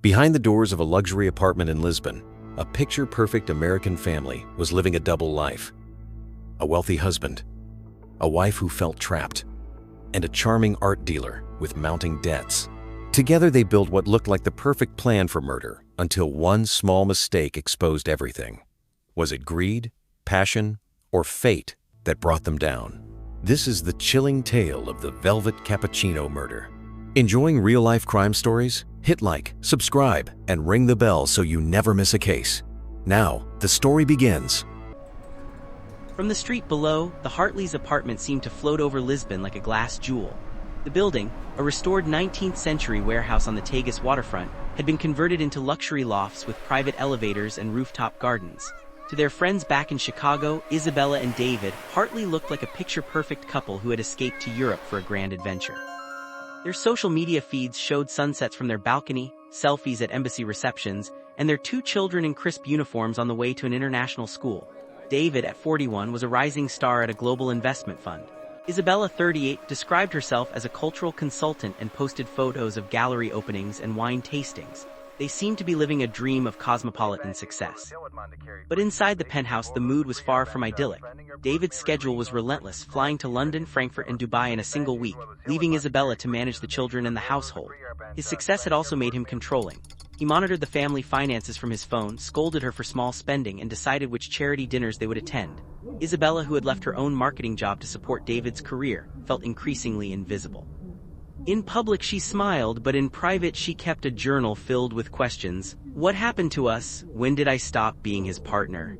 Behind the doors of a luxury apartment in Lisbon, a picture-perfect American family was living a double life. A wealthy husband, a wife who felt trapped, and a charming art dealer with mounting debts. Together they built what looked like the perfect plan for murder until one small mistake exposed everything. Was it greed, passion, or fate that brought them down? This is the chilling tale of the Velvet Cappuccino Murder. Enjoying real-life crime stories? Hit like, subscribe, and ring the bell so you never miss a case. Now, the story begins. From the street below, the Hartleys' apartment seemed to float over Lisbon like a glass jewel. The building, a restored 19th-century warehouse on the Tagus waterfront, had been converted into luxury lofts with private elevators and rooftop gardens. To their friends back in Chicago, Isabella and David, Hartley looked like a picture-perfect couple who had escaped to Europe for a grand adventure. Their social media feeds showed sunsets from their balcony, selfies at embassy receptions, and their 2 children in crisp uniforms on the way to an international school. David, at 41, was a rising star at a global investment fund. Isabella, 38, described herself as a cultural consultant and posted photos of gallery openings and wine tastings. They seemed to be living a dream of cosmopolitan success. But inside the penthouse, the mood was far from idyllic. David's schedule was relentless, flying to London, Frankfurt, and Dubai in a single week, leaving Isabella to manage the children and the household. His success had also made him controlling. He monitored the family finances from his phone, scolded her for small spending, and decided which charity dinners they would attend. Isabella, who had left her own marketing job to support David's career, felt increasingly invisible. In public she smiled, but in private she kept a journal filled with questions. What happened to us? When did I stop being his partner?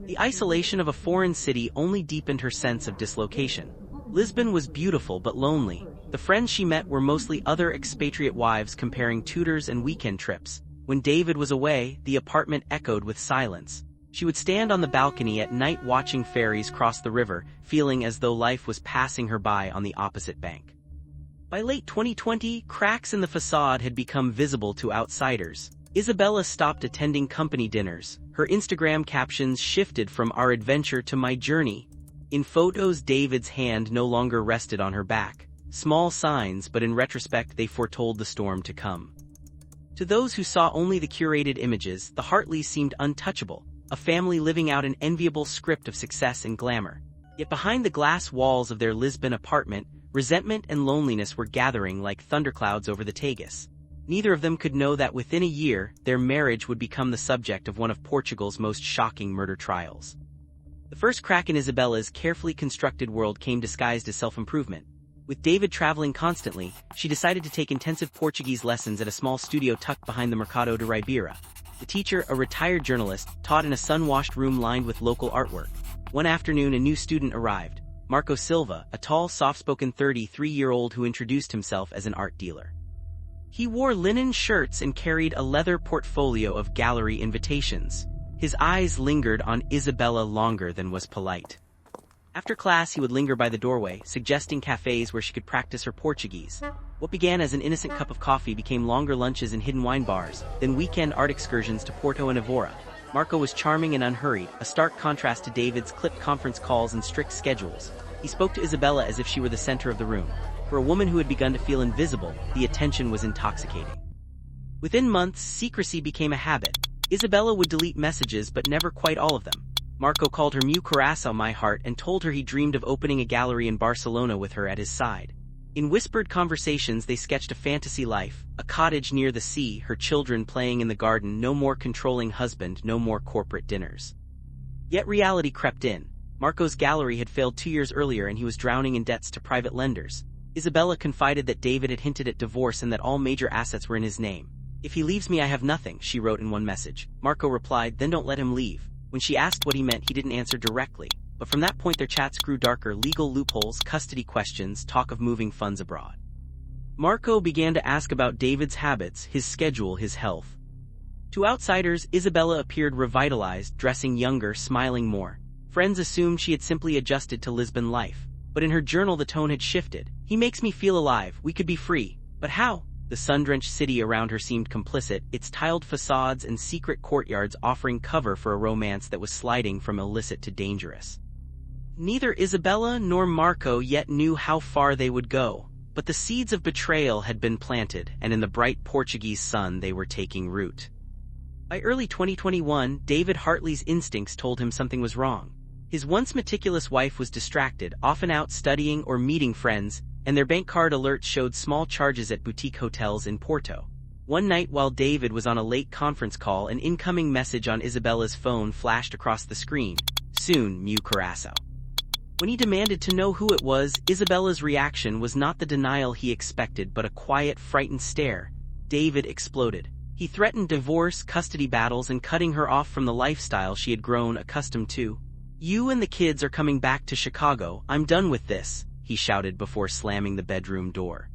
The isolation of a foreign city only deepened her sense of dislocation. Lisbon was beautiful but lonely. The friends she met were mostly other expatriate wives comparing tutors and weekend trips. When David was away, the apartment echoed with silence. She would stand on the balcony at night watching ferries cross the river, feeling as though life was passing her by on the opposite bank. By late 2020, cracks in the facade had become visible to outsiders. Isabella stopped attending company dinners. Her Instagram captions shifted from "our adventure" to "my journey." In photos, David's hand no longer rested on her back. Small signs, but in retrospect they foretold the storm to come. To those who saw only the curated images, the Hartleys seemed untouchable, a family living out an enviable script of success and glamour. Yet behind the glass walls of their Lisbon apartment, resentment and loneliness were gathering like thunderclouds over the Tagus. Neither of them could know that within a year, their marriage would become the subject of one of Portugal's most shocking murder trials. The first crack in Isabella's carefully constructed world came disguised as self-improvement. With David traveling constantly, she decided to take intensive Portuguese lessons at a small studio tucked behind the Mercado de Ribeira. The teacher, a retired journalist, taught in a sun-washed room lined with local artwork. One afternoon, a new student arrived. Marco Silva, a tall, soft-spoken 33-year-old who introduced himself as an art dealer. He wore linen shirts and carried a leather portfolio of gallery invitations. His eyes lingered on Isabella longer than was polite. After class, he would linger by the doorway, suggesting cafes where she could practice her Portuguese. What began as an innocent cup of coffee became longer lunches in hidden wine bars, then weekend art excursions to Porto and Evora. Marco was charming and unhurried, a stark contrast to David's clipped conference calls and strict schedules. He spoke to Isabella as if she were the center of the room. For a woman who had begun to feel invisible, the attention was intoxicating. Within months, secrecy became a habit. Isabella would delete messages, but never quite all of them. Marco called her "Meu coração, my heart," and told her he dreamed of opening a gallery in Barcelona with her at his side. In whispered conversations they sketched a fantasy life, a cottage near the sea, her children playing in the garden, no more controlling husband, no more corporate dinners. Yet reality crept in. Marco's gallery had failed 2 years earlier and he was drowning in debts to private lenders. Isabella confided that David had hinted at divorce and that all major assets were in his name. "If he leaves me, I have nothing," she wrote in one message. Marco replied, "Then don't let him leave." When she asked what he meant, he didn't answer directly. But from that point their chats grew darker: legal loopholes, custody questions, talk of moving funds abroad. Marco began to ask about David's habits, his schedule, his health. To outsiders, Isabella appeared revitalized, dressing younger, smiling more. Friends assumed she had simply adjusted to Lisbon life. But in her journal the tone had shifted. "He makes me feel alive, we could be free. But how?" The sun-drenched city around her seemed complicit, its tiled facades and secret courtyards offering cover for a romance that was sliding from illicit to dangerous. Neither Isabella nor Marco yet knew how far they would go. But the seeds of betrayal had been planted, and in the bright Portuguese sun they were taking root. By early 2021, David Hartley's instincts told him something was wrong. His once meticulous wife was distracted, often out studying or meeting friends, and their bank card alerts showed small charges at boutique hotels in Porto. One night while David was on a late conference call, an incoming message on Isabella's phone flashed across the screen. Soon, Meu Coração. When he demanded to know who it was, Isabella's reaction was not the denial he expected but a quiet, frightened stare. David exploded. He threatened divorce, custody battles, and cutting her off from the lifestyle she had grown accustomed to. "You and the kids are coming back to Chicago. I'm done with this," he shouted before slamming the bedroom door.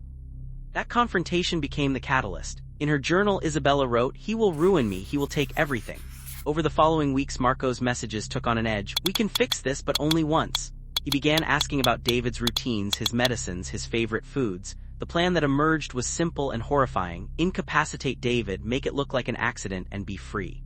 That confrontation became the catalyst. In her journal, Isabella wrote, "He will ruin me, he will take everything." Over the following weeks, Marco's messages took on an edge. "We can fix this, but only once." He began asking about David's routines, his medicines, his favorite foods. The plan that emerged was simple and horrifying. Incapacitate David, make it look like an accident, and be free.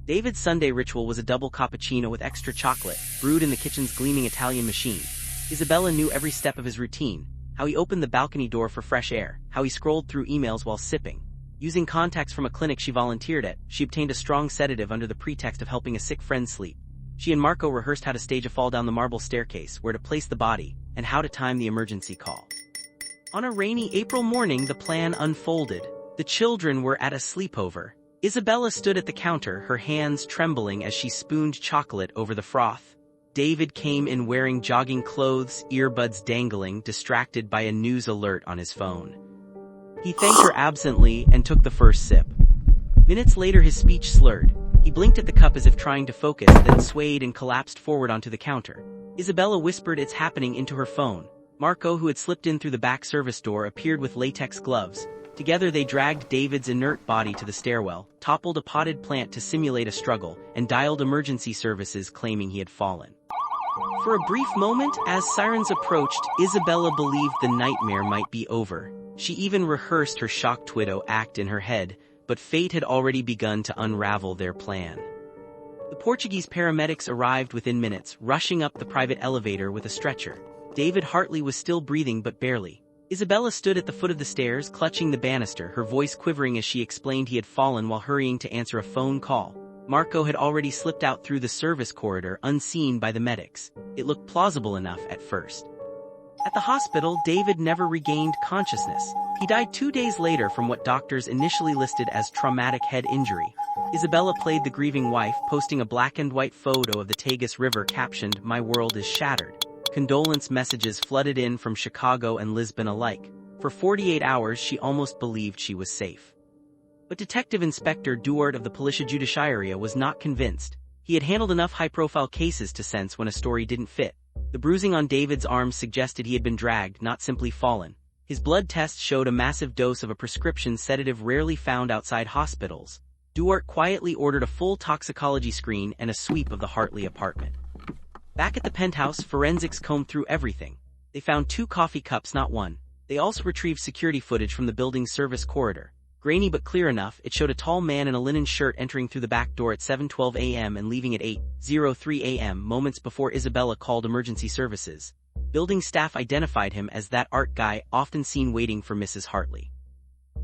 David's Sunday ritual was a double cappuccino with extra chocolate, brewed in the kitchen's gleaming Italian machine. Isabella knew every step of his routine, how he opened the balcony door for fresh air, how he scrolled through emails while sipping. Using contacts from a clinic she volunteered at, she obtained a strong sedative under the pretext of helping a sick friend sleep. She and Marco rehearsed how to stage a fall down the marble staircase, where to place the body, and how to time the emergency call. On a rainy April morning, the plan unfolded. The children were at a sleepover. Isabella stood at the counter, her hands trembling as she spooned chocolate over the froth. David came in wearing jogging clothes, earbuds dangling, distracted by a news alert on his phone. He thanked her absently and took the first sip. Minutes later, his speech slurred. He blinked at the cup as if trying to focus, then swayed and collapsed forward onto the counter. Isabella whispered, "It's happening," into her phone. Marco, who had slipped in through the back service door, appeared with latex gloves. Together they dragged David's inert body to the stairwell, toppled a potted plant to simulate a struggle, and dialed emergency services claiming he had fallen. For a brief moment, as sirens approached, Isabella believed the nightmare might be over. She even rehearsed her shocked widow act in her head, but fate had already begun to unravel their plan. The Portuguese paramedics arrived within minutes, rushing up the private elevator with a stretcher. David Hartley was still breathing but barely. Isabella stood at the foot of the stairs, clutching the banister, her voice quivering as she explained he had fallen while hurrying to answer a phone call. Marco had already slipped out through the service corridor, unseen by the medics. It looked plausible enough at first. At the hospital, David never regained consciousness. He died 2 days later from what doctors initially listed as traumatic head injury. Isabella played the grieving wife, posting a black and white photo of the Tagus River captioned, "My world is shattered." Condolence messages flooded in from Chicago and Lisbon alike. For 48 hours, she almost believed she was safe. But Detective Inspector Duarte of the Polícia Judiciária was not convinced. He had handled enough high-profile cases to sense when a story didn't fit. The bruising on David's arms suggested he had been dragged, not simply fallen. His blood tests showed a massive dose of a prescription sedative rarely found outside hospitals. Duarte quietly ordered a full toxicology screen and a sweep of the Hartley apartment. Back at the penthouse, forensics combed through everything. They found 2 coffee cups, not one. They also retrieved security footage from the building's service corridor. Grainy but clear enough, it showed a tall man in a linen shirt entering through the back door at 7:12 a.m. and leaving at 8:03 a.m., moments before Isabella called emergency services. Building staff identified him as that art guy often seen waiting for Mrs. Hartley.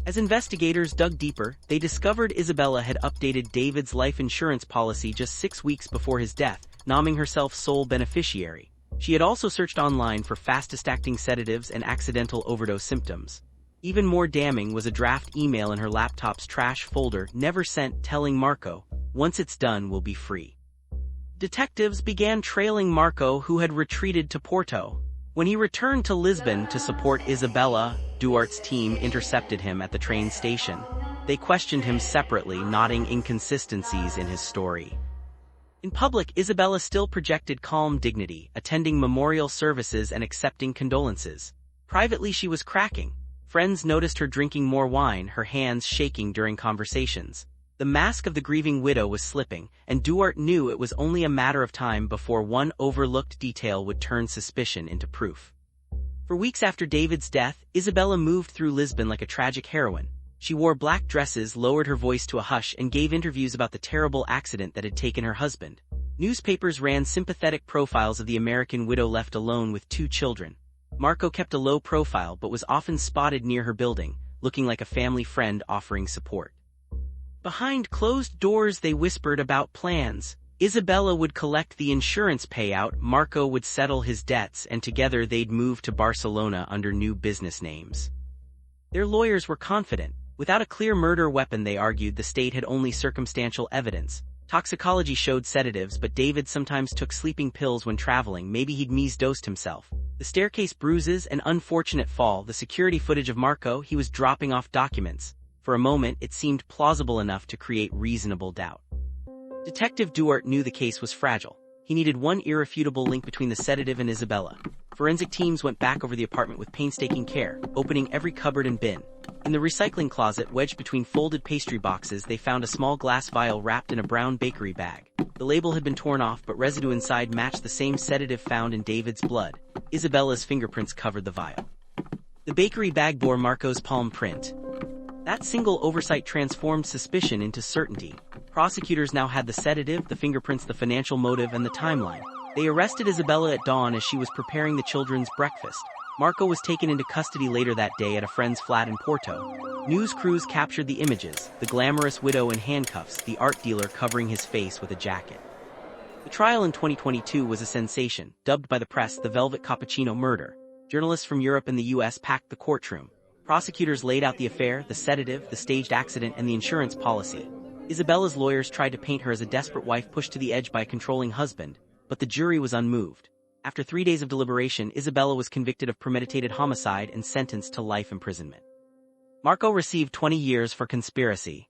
As investigators dug deeper, they discovered Isabella had updated David's life insurance policy just 6 weeks before his death, naming herself sole beneficiary. She had also searched online for fastest-acting sedatives and accidental overdose symptoms. Even more damning was a draft email in her laptop's trash folder, never sent, telling Marco, "Once it's done, we'll be free." Detectives began trailing Marco, who had retreated to Porto. When he returned to Lisbon to support Isabella, Duarte's team intercepted him at the train station. They questioned him separately, noting inconsistencies in his story. In public, Isabella still projected calm dignity, attending memorial services and accepting condolences. Privately, she was cracking. Friends noticed her drinking more wine, her hands shaking during conversations. The mask of the grieving widow was slipping, and Duarte knew it was only a matter of time before one overlooked detail would turn suspicion into proof. For weeks after David's death, Isabella moved through Lisbon like a tragic heroine. She wore black dresses, lowered her voice to a hush, and gave interviews about the terrible accident that had taken her husband. Newspapers ran sympathetic profiles of the American widow left alone with 2 children. Marco kept a low profile but was often spotted near her building, looking like a family friend offering support. Behind closed doors they whispered about plans. Isabella would collect the insurance payout, Marco would settle his debts, and together they'd move to Barcelona under new business names. Their lawyers were confident. Without a clear murder weapon, they argued, the state had only circumstantial evidence. Toxicology showed sedatives, but David sometimes took sleeping pills when traveling. Maybe he'd misdosed himself. The staircase bruises, an unfortunate fall, the security footage of Marco, he was dropping off documents. For a moment, it seemed plausible enough to create reasonable doubt. Detective Duarte knew the case was fragile. He needed one irrefutable link between the sedative and Isabella. Forensic teams went back over the apartment with painstaking care, opening every cupboard and bin. In the recycling closet, wedged between folded pastry boxes, they found a small glass vial wrapped in a brown bakery bag. The label had been torn off, but residue inside matched the same sedative found in David's blood. Isabella's fingerprints covered the vial. The bakery bag bore Marco's palm print. That single oversight transformed suspicion into certainty. Prosecutors now had the sedative, the fingerprints, the financial motive, and the timeline. They arrested Isabella at dawn as she was preparing the children's breakfast. Marco was taken into custody later that day at a friend's flat in Porto. News crews captured the images, the glamorous widow in handcuffs, the art dealer covering his face with a jacket. The trial in 2022 was a sensation, dubbed by the press the Velvet Cappuccino Murder. Journalists from Europe and the US packed the courtroom. Prosecutors laid out the affair, the sedative, the staged accident, and the insurance policy. Isabella's lawyers tried to paint her as a desperate wife pushed to the edge by a controlling husband, but the jury was unmoved. After 3 days of deliberation, Isabella was convicted of premeditated homicide and sentenced to life imprisonment. Marco received 20 years for conspiracy.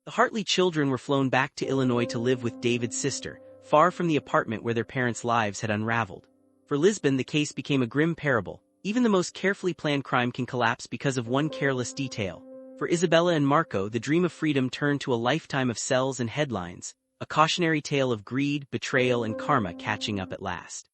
The Hartley children were flown back to Illinois to live with David's sister, far from the apartment where their parents' lives had unraveled. For Lisbon, the case became a grim parable. Even the most carefully planned crime can collapse because of one careless detail. For Isabella and Marco, the dream of freedom turned to a lifetime of cells and headlines, a cautionary tale of greed, betrayal, and karma catching up at last.